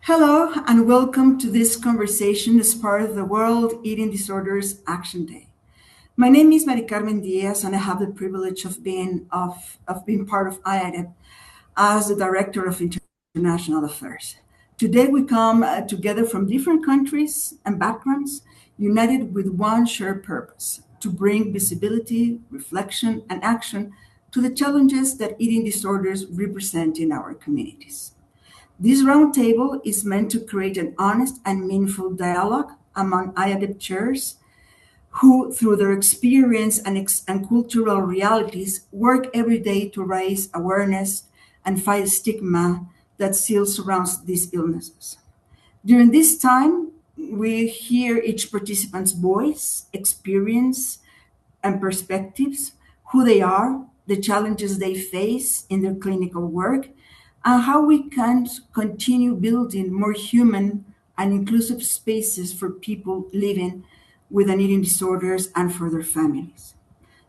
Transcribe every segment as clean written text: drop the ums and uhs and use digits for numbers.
Hello, and welcome to this conversation as part of the World Eating Disorders Action Day. My name is Mari Carmen Diaz, and I have the privilege of being part of IADEP as the Director of International Affairs. Today, we come together from different countries and backgrounds, united with one shared purpose to bring visibility, reflection, and action to the challenges that eating disorders represent in our communities. This roundtable is meant to create an honest and meaningful dialogue among IADEP chairs who, through their experience and cultural realities, work every day to raise awareness and fight stigma that still surrounds these illnesses. During this time, we hear each participant's voice, experience, and perspectives, who they are, the challenges they face in their clinical work, and how we can continue building more human and inclusive spaces for people living with an eating disorders and for their families.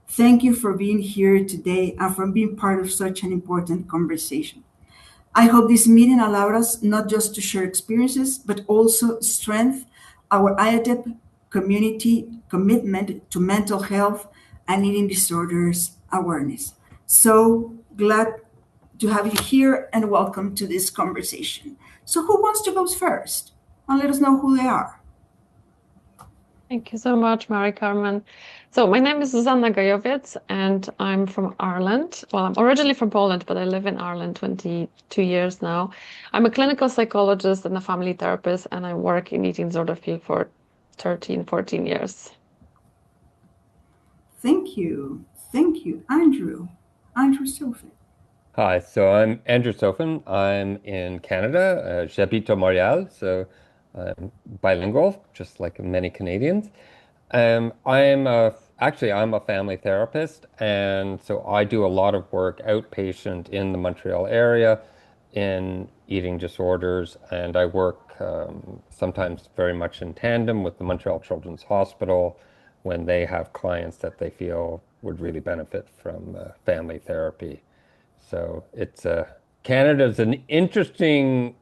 Thank you for being here today and for being part of such an important conversation. I hope this meeting allowed us not just to share experiences, but also strengthen our IADEP community commitment to mental health and eating disorders awareness. So glad to have you here and welcome to this conversation. So, who wants to go first? And let us know who they are. Thank you so much, Mari Carmen. So my name is Zuzanna Gajowiec, and I'm from Ireland. Well, I'm originally from Poland, but I live in Ireland 22 years now. I'm a clinical psychologist and a family therapist, and I work in eating disorder field for 13, 14 years. Thank you. Thank you, Andrew. Andrew Sofin. Hi, so I'm Andrew Sofin. I'm in Canada, j'habite à Montréal, so I'm bilingual, just like many Canadians. I'm a family therapist, and so I do a lot of work outpatient in the Montreal area in eating disorders, and I work sometimes very much in tandem with the Montreal Children's Hospital when they have clients that they feel would really benefit from family therapy. So it's Canada's an interesting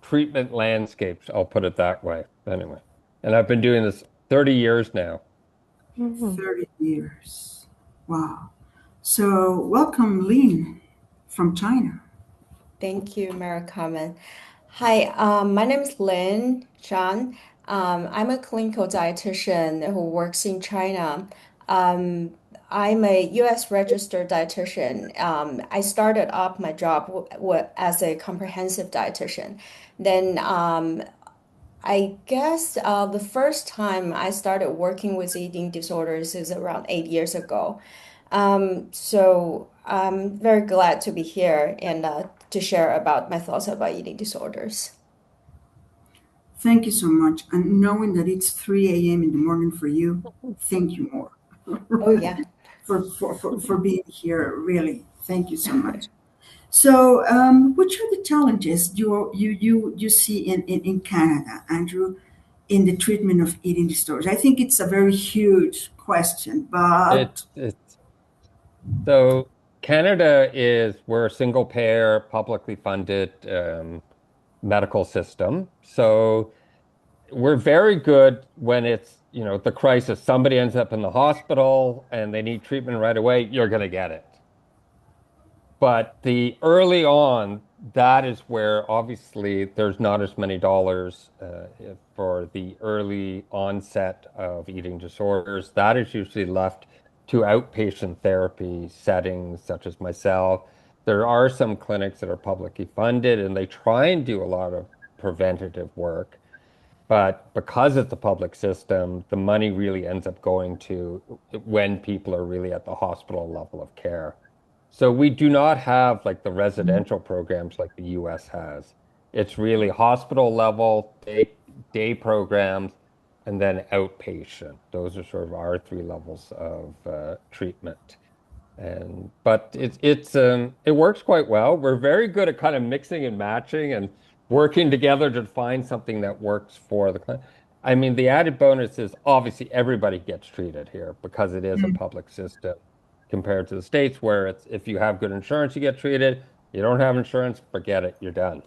treatment landscape, I'll put it that way. Anyway, and I've been doing this 30 years now. 30 years. Wow. So, welcome, Lynn from China. Thank you, Mary Carmen. Hi, my name is Lynn Zhang. I'm a clinical dietitian who works in China. I'm a US registered dietitian. I started off my job as a comprehensive dietitian. Then I guess the first time I started working with eating disorders is around 8 years ago. So I'm very glad to be here and to share about my thoughts about eating disorders. Thank you so much. And knowing that it's 3 a.m. in the morning for you, thank you more Oh, yeah. for being here. Really, thank you so much. So, which are the challenges you see in Canada, Andrew, in the treatment of eating disorders? I think it's a very huge question, but It's so Canada we're a single payer, publicly funded medical system. So we're very good when it's the crisis. Somebody ends up in the hospital and they need treatment right away, you're going to get it. But the early on, that is where obviously there's not as many dollars for the early onset of eating disorders. That is usually left to outpatient therapy settings, such as myself. There are some clinics that are publicly funded, and they try and do a lot of preventative work. But because it's a public system, the money really ends up going to when people are really at the hospital level of care. So we do not have like the residential programs like the US has. It's really hospital level, day programs, and then outpatient. Those are sort of our three levels of treatment. But it works quite well. We're very good at kind of mixing and matching and working together to find something that works for the client. I mean, the added bonus is obviously everybody gets treated here because it is a public system compared to the States where it's if you have good insurance, you get treated. You don't have insurance, forget it, you're done.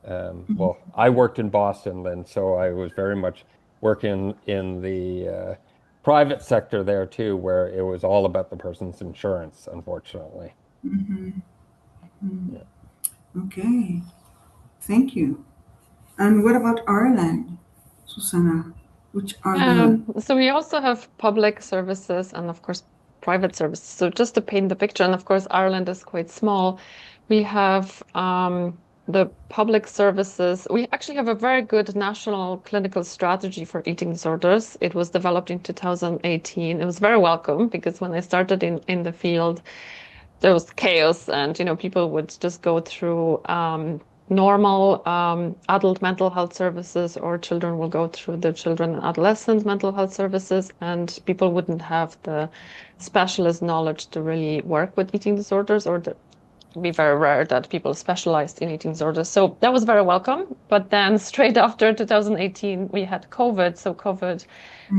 Well, I worked in Boston, Lynn, so I was very much working in the private sector there too, where it was all about the person's insurance, unfortunately. Yeah. Okay, thank you. And what about Ireland, Susanna? Which are the So we also have public services and of course private services. So just to paint the picture, and of course Ireland is quite small, we have the public services. We actually have a very good national clinical strategy for eating disorders. It was developed in 2018. It was very welcome because when I started in the field, there was chaos and people would just go through normal adult mental health services, or children will go through the children and adolescent mental health services, and people wouldn't have the specialist knowledge to really work with eating disorders, or be very rare that people specialized in eating disorders. So that was very welcome. But then straight after 2018, we had COVID. So COVID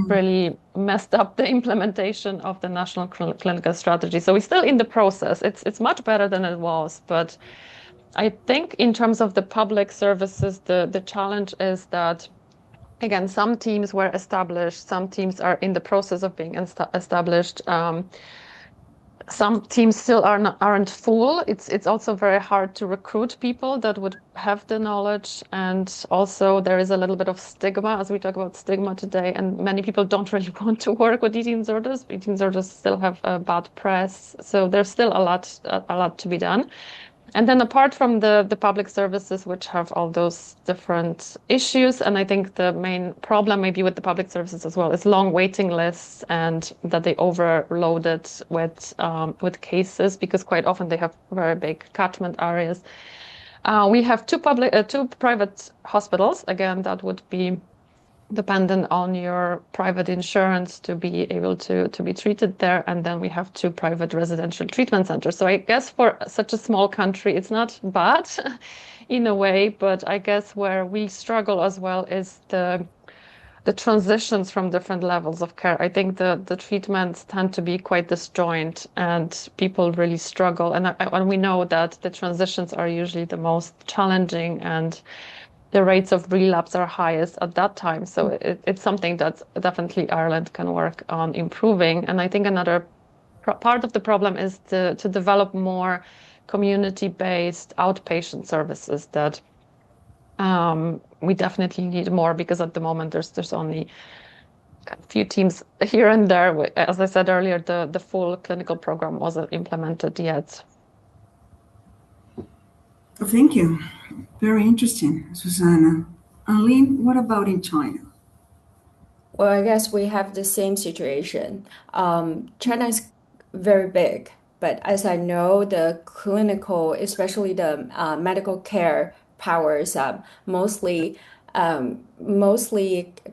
really messed up the implementation of the national clinical strategy. So we're still in the process. It's much better than it was, but I think in terms of the public services, the challenge is that again, some teams were established, some teams are in the process of being established. Some teams still aren't full. It's also very hard to recruit people that would have the knowledge, and also there is a little bit of stigma, as we talk about stigma today, and many people don't really want to work with eating disorders. Eating disorders still have a bad press, so there's still a lot to be done. And then apart from the public services, which have all those different issues, and I think the main problem maybe with the public services as well is long waiting lists, and that they overloaded with cases, because quite often they have very big catchment areas. We have two private hospitals. Again, that would be dependent on your private insurance to be able to be treated there. And then we have two private residential treatment centers. So I guess for such a small country, it's not bad in a way, but I guess where we struggle as well is the transitions from different levels of care. I think the treatments tend to be quite disjoint and people really struggle. And we know that the transitions are usually the most challenging, and the rates of relapse are highest at that time. So it's something that definitely Ireland can work on improving. And I think another part of the problem is to develop more community-based outpatient services that we definitely need more, because at the moment there's only a few teams here and there. As I said earlier, the full clinical program wasn't implemented yet. Thank you. Very interesting, Susanna. And Lynn, what about in China? Well, I guess we have the same situation. China is very big, but as I know, the clinical, especially the medical care powers, mostly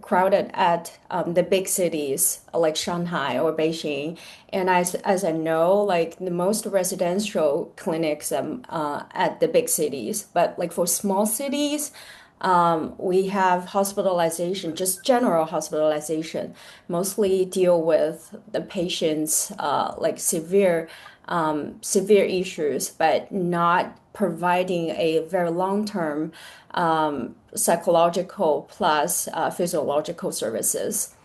crowded at the big cities like Shanghai or Beijing. And as I know, like the most residential clinics at the big cities, but like for small cities, we have hospitalization, just general hospitalization, mostly deal with the patients like severe issues, but not providing a very long-term psychological plus physiological services.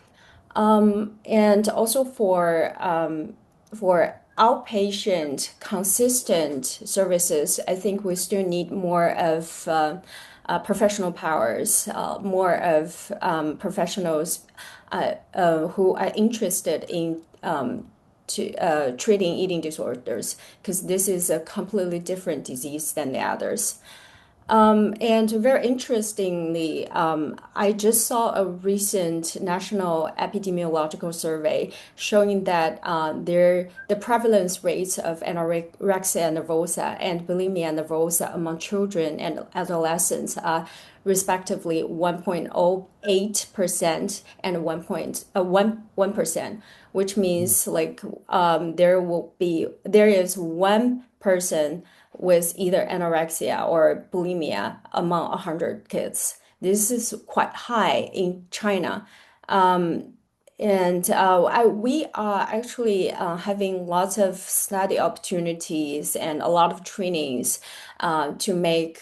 And also for outpatient consistent services, I think we still need more of professional powers, more of professionals who are interested in treating eating disorders, because this is a completely different disease than the others. And very interestingly, I just saw a recent national epidemiological survey showing that the prevalence rates of anorexia nervosa and bulimia nervosa among children and adolescents are respectively 1.08% and 1%, which means like there is one person with either anorexia or bulimia among 100 kids. This is quite high in China. We are actually having lots of study opportunities and a lot of trainings to make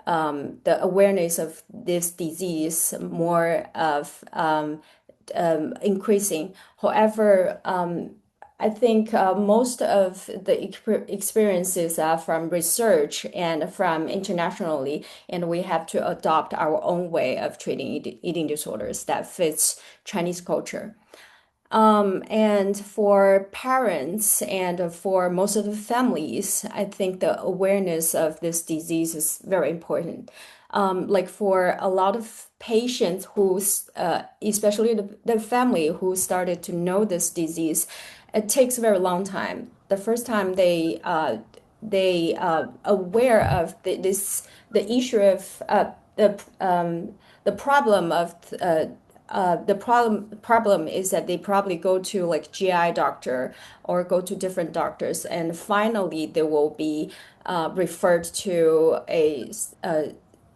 the awareness of this disease more of increasing. However, I think most of the experiences are from research and from internationally, and we have to adopt our own way of treating eating disorders that fits Chinese culture. And for parents and for most of the families, I think the awareness of this disease is very important. Like for a lot of patients who's, especially the family who started to know this disease, it takes a very long time. The first time they aware of the issue of the problem of the problem is that they probably go to like GI doctor or go to different doctors, and finally they will be referred to a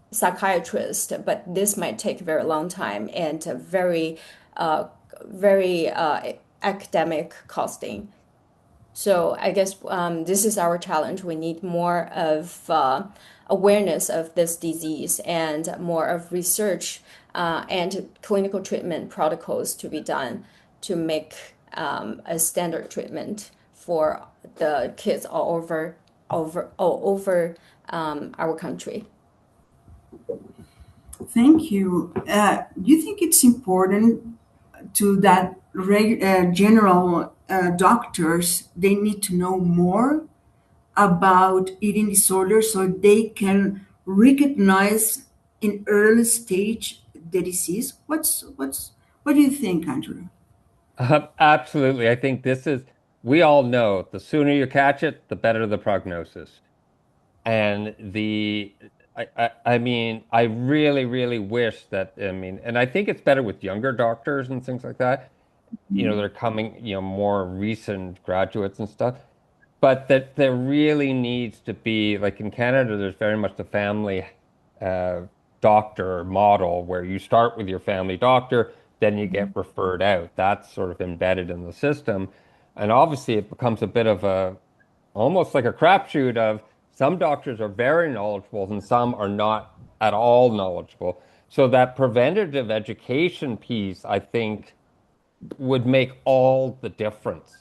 psychiatrist. But this might take a very long time and a very academic costing. So I guess this is our challenge. We need more of awareness of this disease and more of research and clinical treatment protocols to be done to make a standard treatment for the kids all over our country. Thank you. Do you think it's important to that general doctors, they need to know more about eating disorders so they can recognize in early stage the disease? What do you think, Andrew? Absolutely. I think we all know the sooner you catch it, the better the prognosis. And I mean, I really, really wish that, I mean, and I think it's better with younger doctors and things like that. They're coming, more recent graduates and stuff. But that there really needs to be, like in Canada, there's very much the family uh, doctor model where you start with your family doctor, then you get referred out. That's sort of embedded in the system. And obviously, it becomes a bit of almost like a crapshoot of some doctors are very knowledgeable and some are not at all knowledgeable. So that preventative education piece, I think, would make all the difference,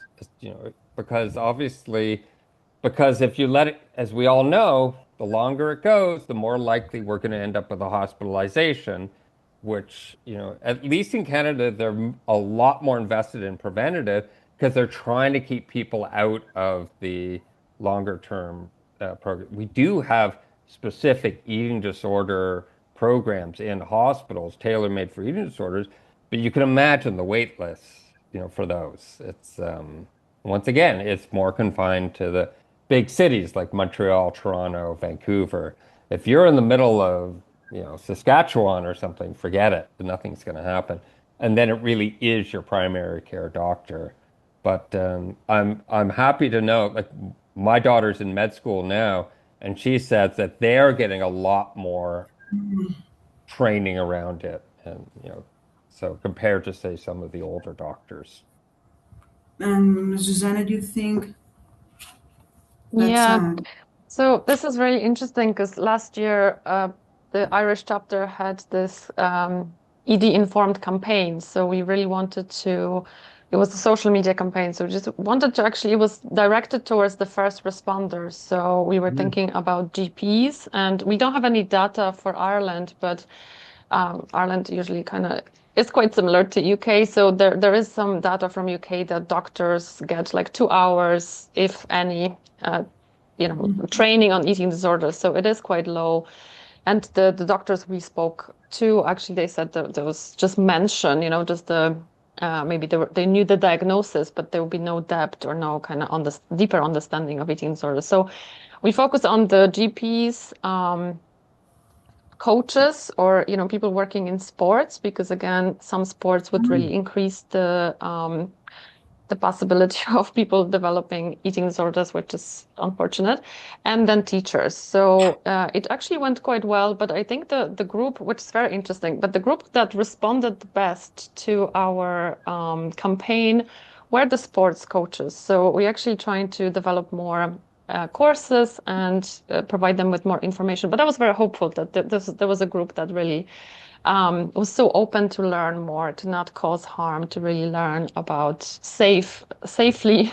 because obviously, because if you let it, as we all know, the longer it goes, the more likely we're going to end up with a hospitalization, which, at least in Canada, they're a lot more invested in preventative because they're trying to keep people out of the longer term program. We do have specific eating disorder programs in hospitals tailor-made for eating disorders, but you can imagine the wait lists, for those. It's once again, it's more confined to the big cities like Montreal, Toronto, Vancouver. If you're in the middle of, Saskatchewan or something, forget it. Nothing's going to happen. And then it really is your primary care doctor. But I'm happy to know, like my daughter's in med school now, and she says that they're getting a lot more training around it, and so compared to say some of the older doctors. And Zuzanna, do you think that's Yeah. So this is really interesting because last year the Irish chapter had this ED informed campaign. So we really wanted to, it was a social media campaign. So we just wanted to actually, it was directed towards the first responders. So we were thinking about GPs, and we don't have any data for Ireland, but Ireland usually kind of is quite similar to UK. So there is some data from UK that doctors get like 2 hours, if any, training on eating disorders. So it is quite low. And the doctors we spoke to, actually, they said that there was just mention, just maybe they knew the diagnosis, but there would be no depth or no kind of deeper understanding of eating disorders. So we focus on the GPs, coaches, or people working in sports, because again, some sports would really increase the possibility of people developing eating disorders, which is unfortunate, and then teachers. So it actually went quite well, but I think the group, which is very interesting, but the group that responded the best to our campaign were the sports coaches. So we actually trying to develop more courses and provide them with more information. But I was very hopeful that there was a group that really was so open to learn more, to not cause harm, to really learn about safely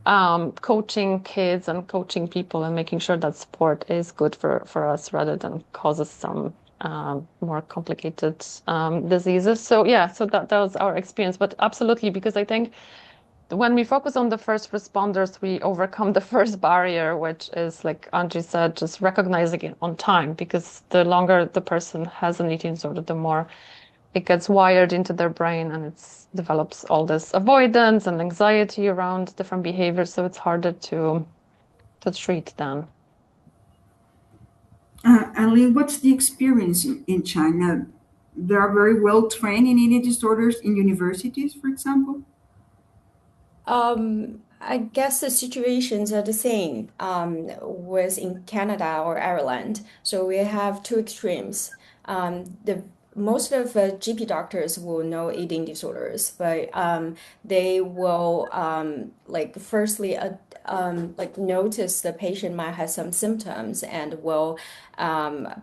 coaching kids and coaching people and making sure that sport is good for us rather than causes some more complicated diseases. So yeah, so that was our experience. But absolutely, because I think when we focus on the first responders, we overcome the first barrier, which is, like Angie said, just recognizing it on time, because the longer the person has an eating disorder, the more it gets wired into their brain and it develops all this avoidance and anxiety around different behaviors. So it's harder to treat then. Lynn, what's the experience in China? They are very well trained in eating disorders in universities, for example. I guess the situations are the same with in Canada or Ireland. So we have two extremes. The most of GP doctors will know eating disorders, but they will like firstly like notice the patient might have some symptoms and will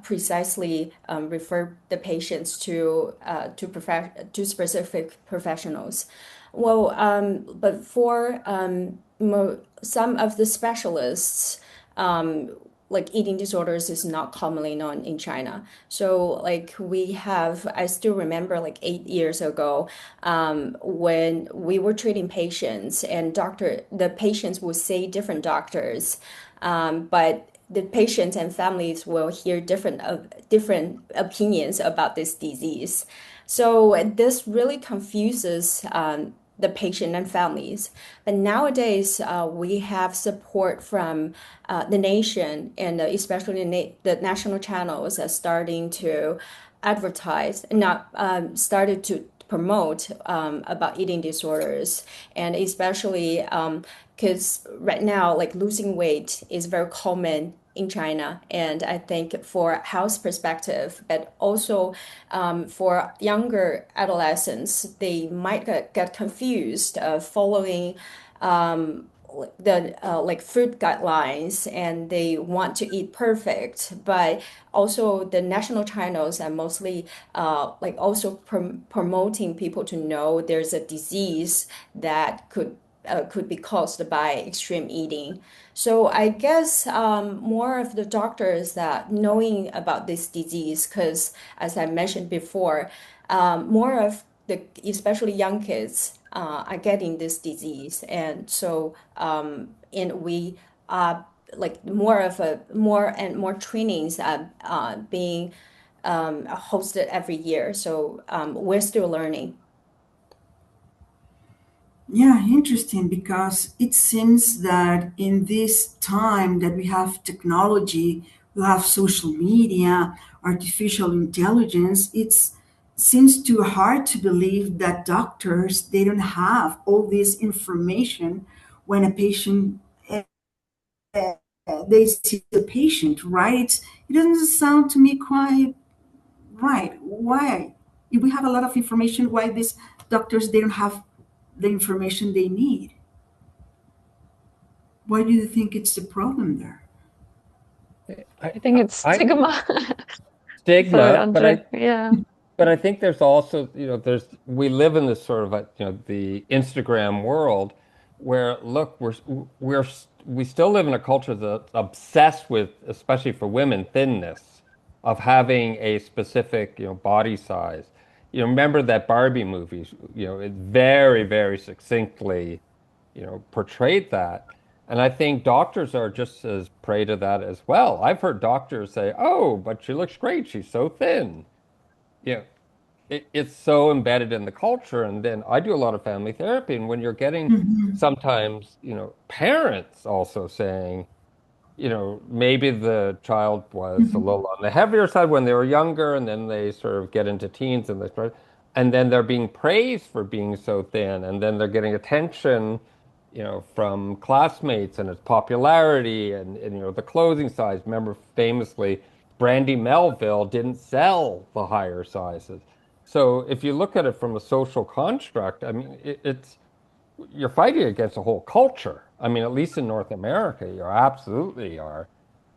precisely refer the patients to specific professionals. Well, but for some of the specialists, like eating disorders is not commonly known in China. So like I still remember like 8 years ago, when we were treating patients and the patients would say different doctors, but the patients and families will hear different opinions about this disease. So this really confuses the patient and families. But nowadays, we have support from the nation and especially the national channels are starting to advertise and not started to promote about eating disorders, and especially because right now, like losing weight is very common in China, and I think for health perspective, but also for younger adolescents, they might get confused following the like food guidelines, and they want to eat perfect, but also the national channels are mostly like also promoting people to know there's a disease that could be caused by extreme eating. So I guess more of the doctors that knowing about this disease, because as I mentioned before, more of the especially young kids are getting this disease, and so and we like more and more trainings are being hosted every year. So we're still learning. Yeah, interesting, because it seems that in this time that we have technology, we have social media, artificial intelligence, it seems too hard to believe that doctors they don't have all this information when a patient they see the patient, right? It doesn't sound to me quite right. Why? If we have a lot of information, why these doctors they don't have the information they need? Why do you think it's the problem there? I, I think it's I stigma. Sorry, stigma, Andrew. Yeah. but I think there's also, we live in this sort of, the Instagram world where, look, we still live in a culture that's obsessed with, especially for women, thinness, of having a specific, body size. Remember that Barbie movie, it very, very succinctly, portrayed that. And I think doctors are just as prey to that as well. I've heard doctors say, "Oh, but she looks great. She's so thin." You know, it's so embedded in the culture. And then I do a lot of family therapy, and when you're getting Mhm, sometimes, parents also saying, maybe the child was a mhm. little on the heavier side when they were younger, and then they sort of get into teens and and then they're being praised for being so thin, and then they're getting attention, from classmates and its popularity and the clothing size. Remember, famously, Brandy Melville didn't sell the higher sizes. So if you look at it from a social construct, I mean, you're fighting against a whole culture. I mean, at least in North America, you absolutely are.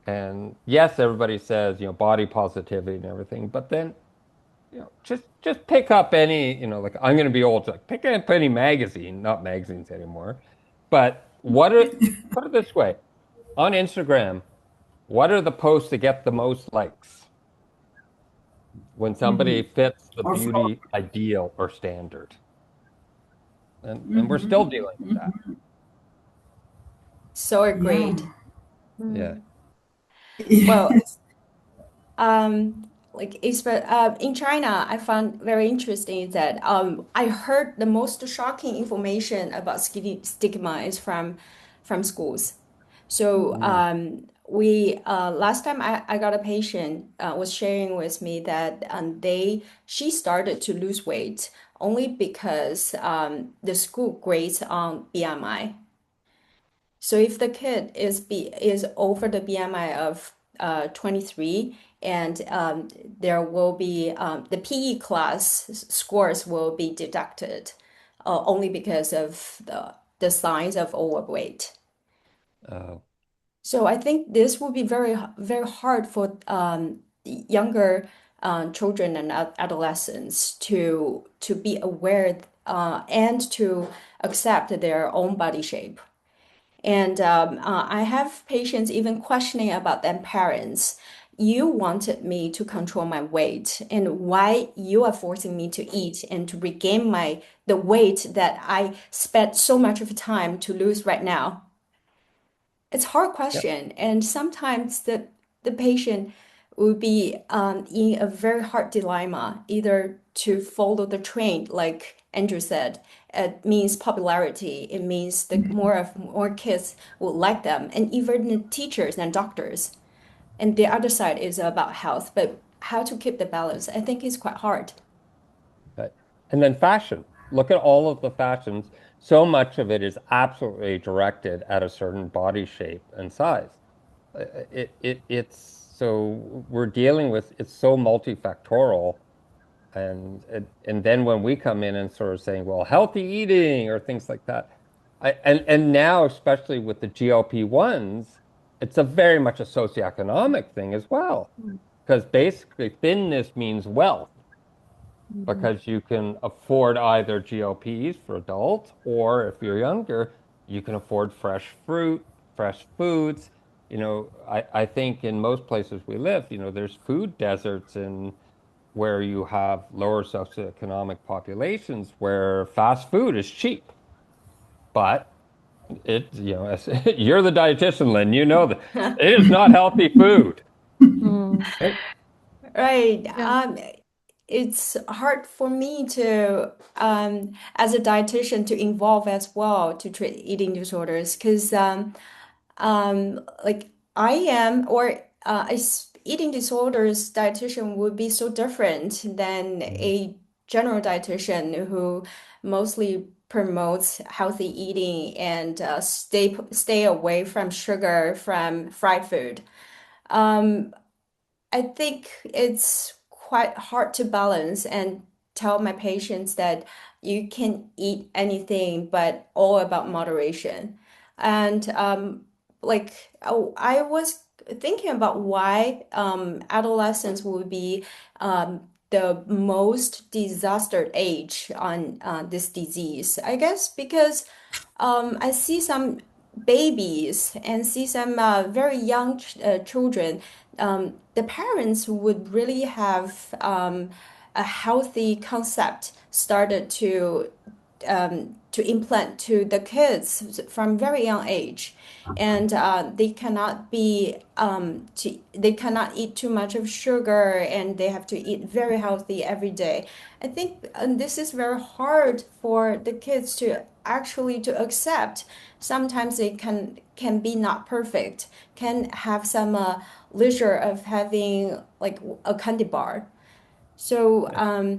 And yes, everybody says, body positivity and everything, but then, just pick up any, like I'm going to be old, so like pick up any magazine, not magazines anymore. But put it this way, on Instagram, what are the posts that get the most likes when somebody Mhm. fits the Or for, beauty ideal or standard? And we're still mhm, dealing with that. mhm. So Yeah. agreed. Yeah. Well, Yes. like in China, I found very interesting that I heard the most shocking information about stigma is from schools. So Mm. we last time I got a patient was sharing with me that she started to lose weight only because the school grades on BMI. So if the kid is over the BMI of 23, and there will be the PE class scores will be deducted only because of the signs of overweight. Uh, So I think this will be very hard for younger children and adolescents to be aware and to accept their own body shape. And I have patients even questioning about their parents. You wanted me to control my weight, and why you are forcing me to eat and to regain the weight that I spent so much of time to lose right now? It's a hard yeah. question, and sometimes the patient will be in a very hard dilemma, either to follow the trend, like Andrew said. It means popularity. It means that more kids will like them, and even the teachers and doctors. And the other side is about health, but how to keep the balance, I think is quite hard. Right. And then fashion. Look at all of the fashions. So much of it is absolutely directed at a certain body shape and size. It's so we're dealing with it's so multifactorial. And then when we come in and sort of saying, well, healthy eating or things like that, and now especially with the GLP-1s, it's a very much a socioeconomic thing as well, because basically thinness means wealth Mhm. because you can afford either GLPs for adults, or if you're younger, you can afford fresh fruit, fresh foods. I think in most places we live, there's food deserts in where you have lower socioeconomic populations where fast food is cheap. But you're the dietitian, Lynn, you know that it is not healthy food. Mm. Right? Right. Yeah. It's hard for me to, as a dietitian, to involve as well to treat eating disorders because, like I am, or eating disorders dietitian would be so different than Mhm. a general dietitian who mostly promotes healthy eating and stay away from sugar, from fried food. Um, I think it's quite hard to balance and tell my patients that you can eat anything, but all about moderation. And I was thinking about why adolescents would be the most disastered age on this disease. I guess because I see some babies and see some very young children. The parents would really have a healthy concept started to implant to the kids from very young age, and they cannot eat too much of sugar, and they have to eat very healthy every day. I think this is very hard for the kids to actually to accept. Sometimes they can be not perfect, can have some leisure of having like a candy bar. So Yeah.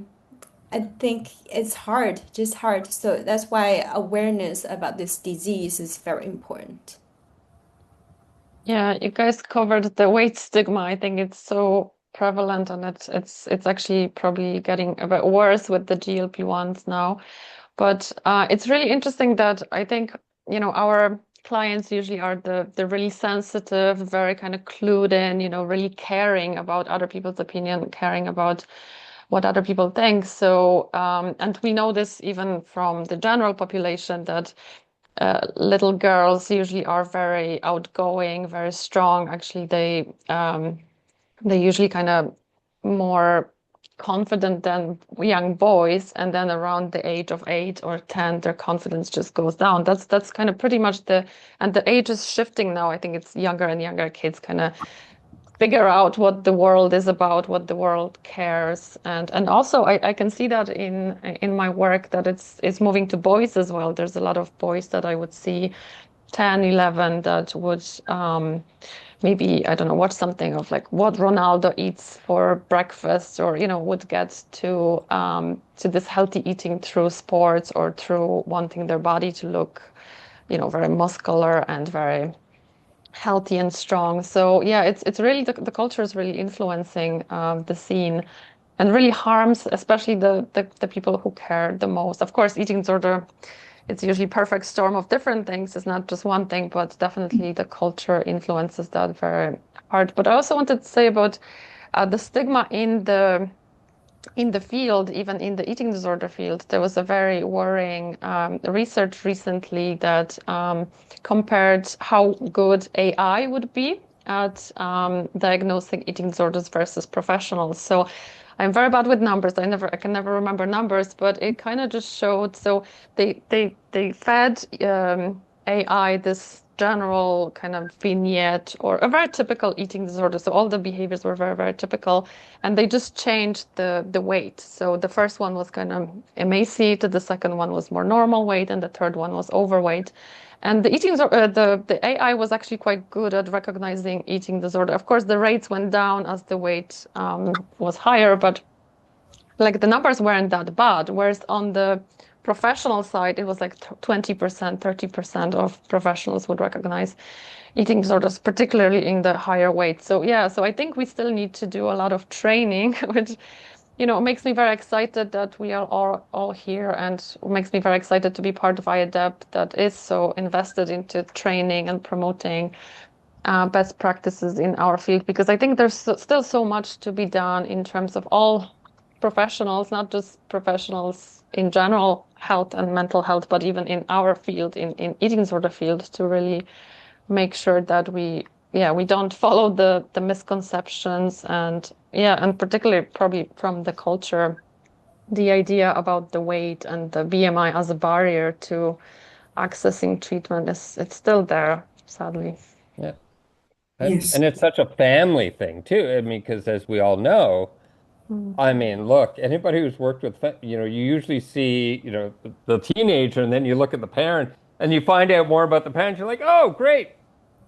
I think it's hard, just hard. So that's why awareness about this disease is very important. Yeah, you guys covered the weight stigma. I think it's so prevalent, and it's actually probably getting a bit worse with the GLP-1s now. But it's really interesting that I think, our clients usually are the really sensitive, very kind of clued in, really caring about other people's opinion, caring about what other people think. So, and we know this even from the general population that little girls usually are very outgoing, very strong. Actually, they usually kind of more confident than young boys, and then around the age of 8 or 10, their confidence just goes down. That's kind of pretty much and the age is shifting now. I think it's younger and younger kids kind of figure out what the world is about, what the world cares, and also I can see that in my work that it's moving to boys as well. There's a lot of boys that I would see 10, 11 that would maybe, I don't know, watch something of like what Ronaldo eats for breakfast, or, would get to this healthy eating through sports or through wanting their body to look, very muscular and very healthy and strong. So yeah, it's really the culture is really influencing the scene and really harms, especially the people who care the most. Of course, eating disorder, it's usually perfect storm of different things. It's not just one thing, but definitely the culture influences that very hard. But I also wanted to say about the stigma in the field, even in the eating disorder field. There was a very worrying research recently that compared how good AI would be at diagnosing eating disorders versus professionals. So I'm very bad with numbers. I can never remember numbers, but it kind of just showed. So they fed AI this general kind of vignette or a very typical eating disorder. So all the behaviors were very, very typical, and they just changed the weight. So the first one was kind of emaciated, the second one was more normal weight, and the third one was overweight. And the AI was actually quite good at recognizing eating disorder. Of course, the rates went down as the weight was higher, but like the numbers weren't that bad. Whereas on the professional side, it was like 20%, 30% of professionals would recognize eating disorders, particularly in the higher weight. So yeah, so I think we still need to do a lot of training, which makes me very excited that we are all here, and makes me very excited to be part of IADEP that is so invested into training and promoting best practices in our field, because I think there's still so much to be done in terms of all professionals, not just professionals in general health and mental health, but even in our field, in eating disorder field, to really make sure that we don't follow the misconceptions, and particularly probably from the culture, the idea about the weight and the BMI as a barrier to accessing treatment it's still there, sadly. Yeah. Yes. And it's such a family thing too. I mean, because as we all know, Mm. I mean, look, anybody who's worked with, you usually see, the teenager, and then you look at the parent and you find out more about the parents. You're like, oh, great.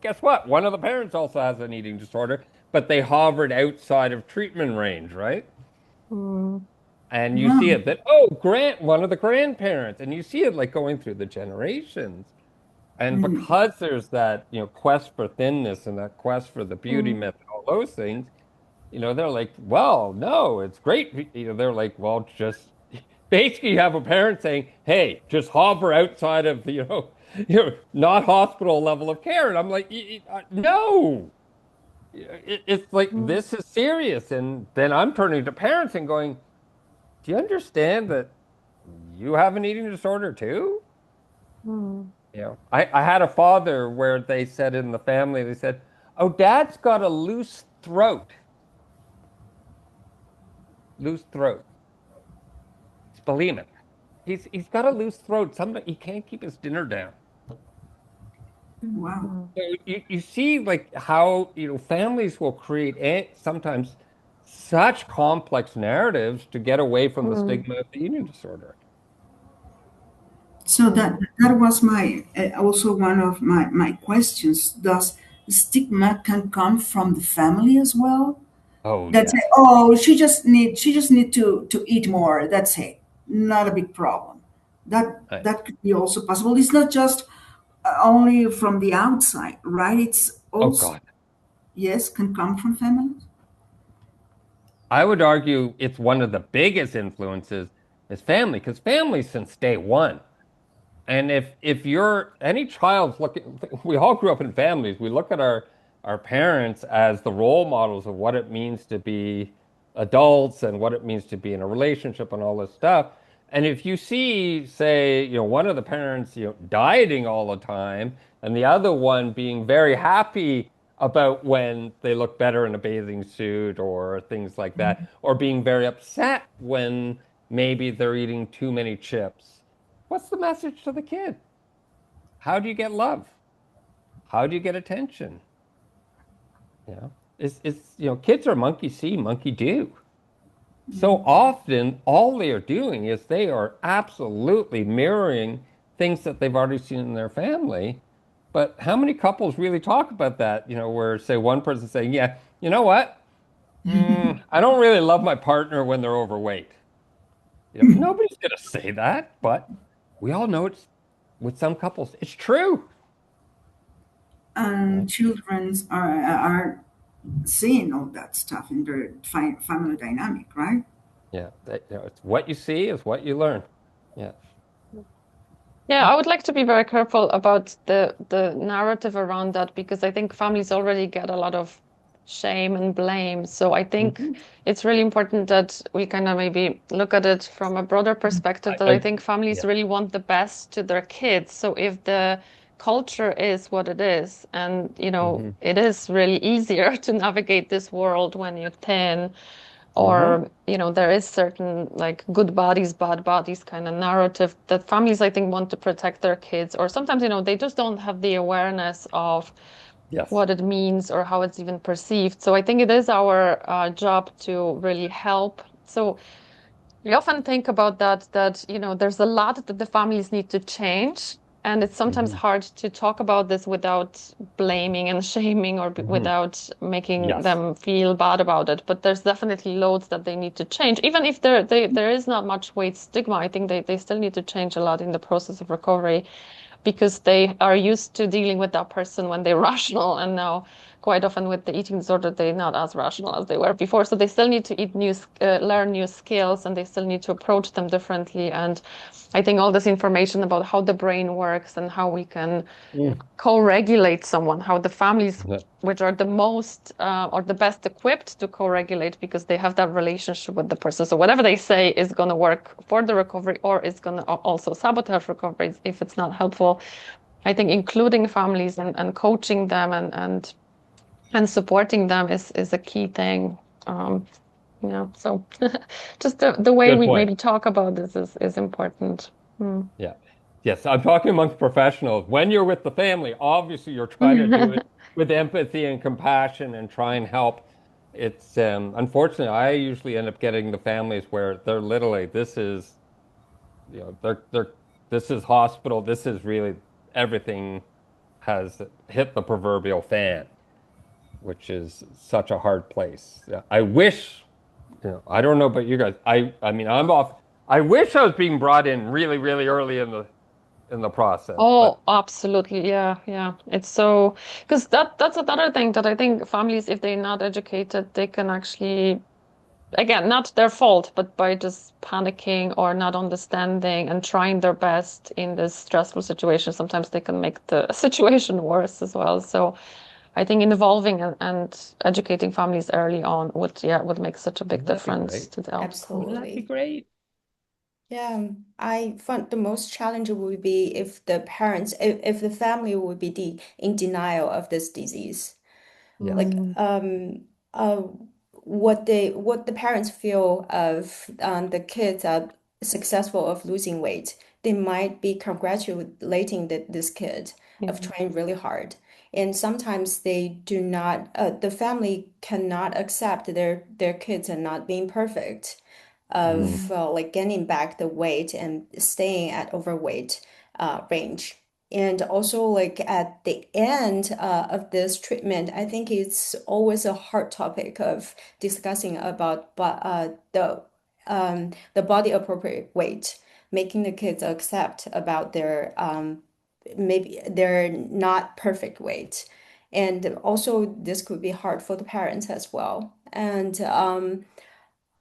Guess what? One of the parents also has an eating disorder, but they hovered outside of treatment range, right? Mm. And you see Wow. it that, one of the grandparents, and you see it like going through the generations. And Mm. because there's that, quest for thinness and that quest for the beauty Mm. myth and all those things, they're like, well, no, it's great. They're like, well, just basically you have a parent saying, hey, just hover outside of, not hospital level of care. And I'm like, no, it's like, Mm. this is serious. And then I'm turning to parents and going, do you understand that you have an eating disorder too? Mm. I had a father where they said in the family, they said, oh, dad's got a loose throat. Loose throat. It's bulimic. He's got a loose throat. Sometimes he can't keep his dinner down. Wow. Mm. So you see like how families will create sometimes such complex narratives to get away from the Mm. stigma of the eating disorder. So that Mm. that was my also one of my questions. Does stigma can come from the family as well? Oh That say, yes. oh, she just need to eat more. That's it. Not a big problem. That I, that could be also possible. It's not just only from the outside, right? It's oh also, God. yes, can come from families. I would argue it's one of the biggest influences, is family, because family since day one. And if you're any child's looking, we all grew up in families. We look at our parents as the role models of what it means to be adults and what it means to be in a relationship and all this stuff. And if you see, say, one of the parents, dieting all the time, and the other one being very happy about when they look better in a bathing suit or things like that, or being very upset when maybe they're eating too many chips. What's the message to the kid? How do you get love? How do you get attention? Kids are monkey see, monkey do. So often, all they are doing is they are absolutely mirroring things that they've already seen in their family. But how many couples really talk about that? Where say one person saying, "Yeah, you know what? I don't really love my partner when they're overweight." Nobody's going to say that, but we all know it's with some couples, it's true. And Right? children are seeing all that stuff in their family dynamic, right? Yeah, it's what you see is what you learn. Yeah. Yeah, I would like to be very careful about the narrative around that because I think families already get a lot of shame and blame. So I think Hmm. it's really important that we kind of maybe look at it from a broader perspective that I I think families yeah. really want the best to their kids. So if the culture is what it is, and Hmm. it is really easier to navigate this world when you're 10 Hmm. or there is certain like good bodies bad bodies kind of narrative that families I think want to protect their kids or sometimes they just don't have the awareness of Yes. what it means or how it's even perceived. So I think it is our job to really help. So we often think about that there's a lot that the families need to change. And it's sometimes Hmm. hard to talk about this without blaming and shaming or Hmm. without making Yes. them feel bad about it. But there's definitely loads that they need to change. Even if there is not much weight stigma, I think they still need to change a lot in the process of recovery because they are used to dealing with that person when they're rational and now quite often with the eating disorder they're not as rational as they were before so they still need to learn new skills and they still need to approach them differently and I think all this information about how the brain works and how we can Mm. co-regulate someone, how the families, Yeah. which are the most or the best equipped to co-regulate because they have that relationship with the person. So whatever they say is going to work for the recovery or is going to also sabotage recovery if it's not helpful. I think including families and coaching them and supporting them is a key thing. Um, so just the way Good we point. maybe talk about this is important. Mm. Yeah. Yes, I'm talking amongst professionals. When you're with the family, obviously you're trying to do it with empathy and compassion and try and help. It's unfortunately I usually end up getting the families where they're literally this is they're this is hospital, this is really everything has hit the proverbial fan, which is such a hard place. Yeah, I wish, I don't know about you guys. I mean, I'm off. I wish I was being brought in really, really early in the process, Oh, but absolutely. Yeah, yeah. It's so because that's another thing that I think families, if they're not educated, they can actually, again, not their fault, but by just panicking or not understanding and trying their best in this stressful situation, sometimes they can make the situation worse as well. So I think involving and educating families early on would make such a big wouldn't that be difference great? to the outcome. Wouldn't that be Absolutely. great? Yeah, I found the most challenging would be if the parents, if the family would be in denial of this disease. Yes. Like Mm. uh what the parents feel of the kids are successful of losing weight, they might be congratulating this kid of Yeah. trying really hard, and sometimes they do not the family cannot accept their kids are not being perfect Mm. of like gaining back the weight and staying at overweight range. And also, like at the end of this treatment, I think it's always a hard topic of discussing about the body appropriate weight, making the kids accept about their maybe their not perfect weight. And also, this could be hard for the parents as well. And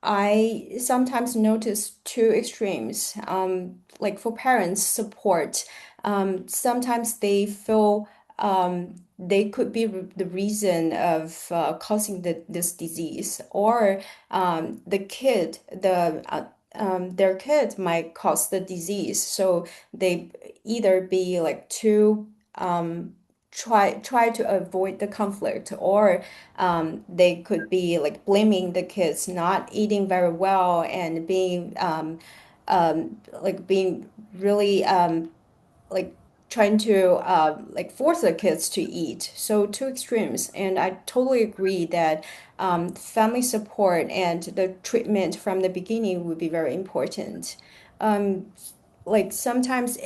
I sometimes notice two extremes. Like for parents support, sometimes they feel they could be the reason of causing this disease, or their kid might cause the disease. So they either be like too try to avoid the conflict, or they could be like blaming the kids not eating very well and being like being really like trying to like force the kids to eat. So two extremes, and I totally agree that family support and the treatment from the beginning would be very important. Um, like sometimes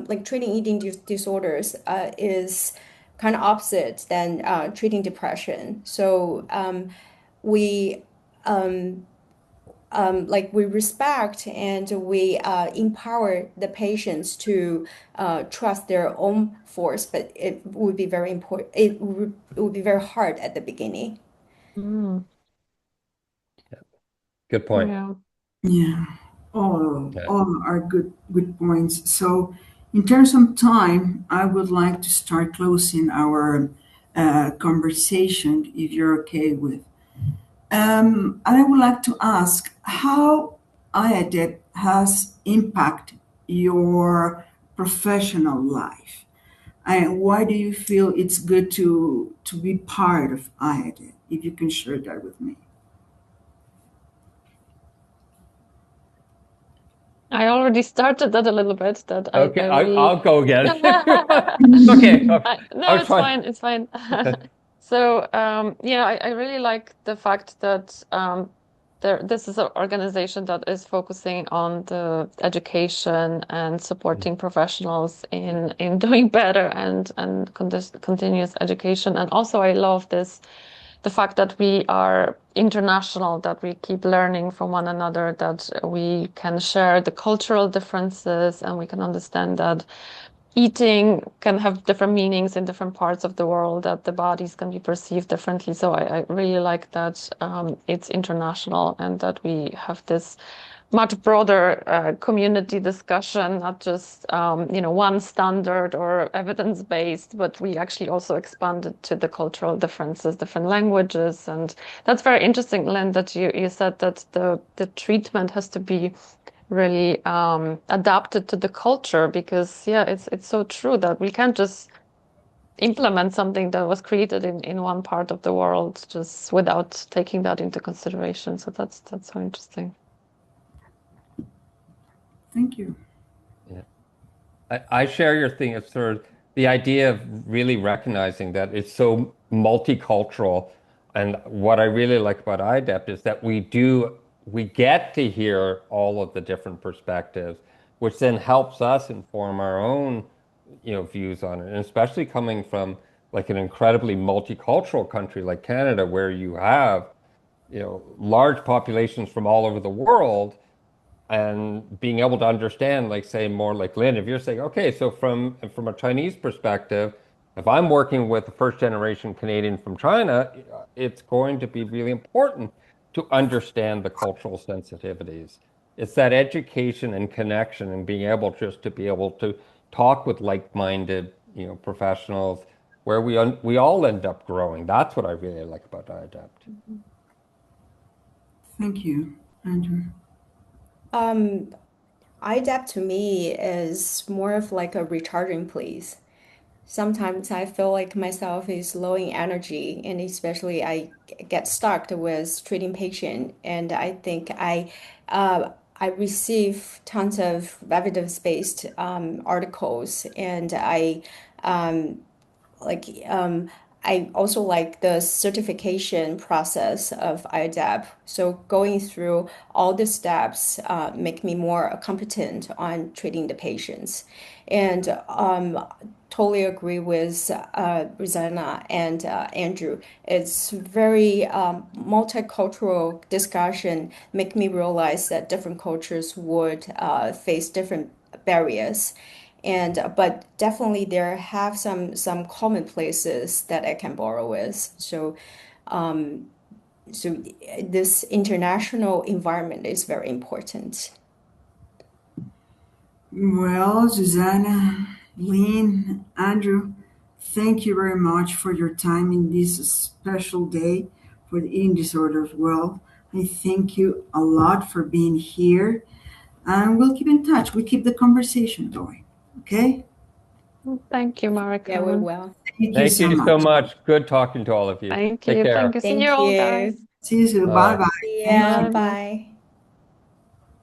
like treating eating disorders is kind of opposite than treating depression. So we like we respect and we empower the patients to trust their own force, but it would be very important. It would be very hard at the beginning. Mm, Good point. yeah. Yeah, all Yeah. all are good points. So, in terms of time, I would like to start closing our conversation, if you're okay with. And I would like to ask how IADET has impacted your professional life, and why do you feel it's good to be part of IADET? If you can share that with me. I already started that a little bit, that Okay, I I'll really go again. Okay, okay. no, I was it's trying. fine, it's fine. So yeah, I really like the fact that this is an organization that is focusing on the education and supporting professionals in doing better and continuous education. And also I love this the fact that we are international, that we keep learning from one another, that we can share the cultural differences and we can understand that eating can have different meanings in different parts of the world, that the bodies can be perceived differently. So I really like that it's international and that we have this much broader community discussion, not just one standard or evidence-based, but we actually also expanded to the cultural differences, different languages, and that's very interesting, Lynn, that you said that the treatment has to be really adapted to the culture because yeah, it's so true that we can't just implement something that was created in one part of the world just without taking that into consideration. So that's so interesting. Thank you. Yeah. I share your thing of sort of the idea of really recognizing that it's so multicultural. And what I really like about IDEP is that we get to hear all of the different perspectives, which then helps us inform our own, views on it. And especially coming from like an incredibly multicultural country like Canada, where you have, large populations from all over the world and being able to understand, like say more like Lynn, if you're saying, okay, so from a Chinese perspective, if I'm working with a first generation Canadian from China, it's going to be really important to understand the cultural sensitivities. It's that education and connection and being able just to be able to talk with like-minded, professionals where we all end up growing. That's what I really like about iAdapt. Thank you, Andrew. Um, IDAP to me is more of like a recharging place. Sometimes I feel like myself is low in energy, and especially I get stuck with treating patient, and I think I receive tons of evidence-based articles, and um, like I also like the certification process of IDAP. So going through all the steps make me more competent on treating the patients. And totally agree with Rosanna and Andrew. It's very multicultural discussion make me realize that different cultures would face different barriers, and but definitely there have some common places that I can borrow with. So so this international environment is very important. Well, Zuzanna, Lynn, Andrew, thank you very much for your time in this special day for the eating disorders world. I thank you a lot for being here, and we'll keep in touch. We keep the conversation going. Okay? Thank you, Mary Yeah, we Carmen. will. Thank you Thank so you so much. much. Good talking to all of you. Thank Take you. care. Thank you. See Thank you all, you. guys. See you soon. Bye. Bye bye. See Thank ya. you. Bye bye. Bye.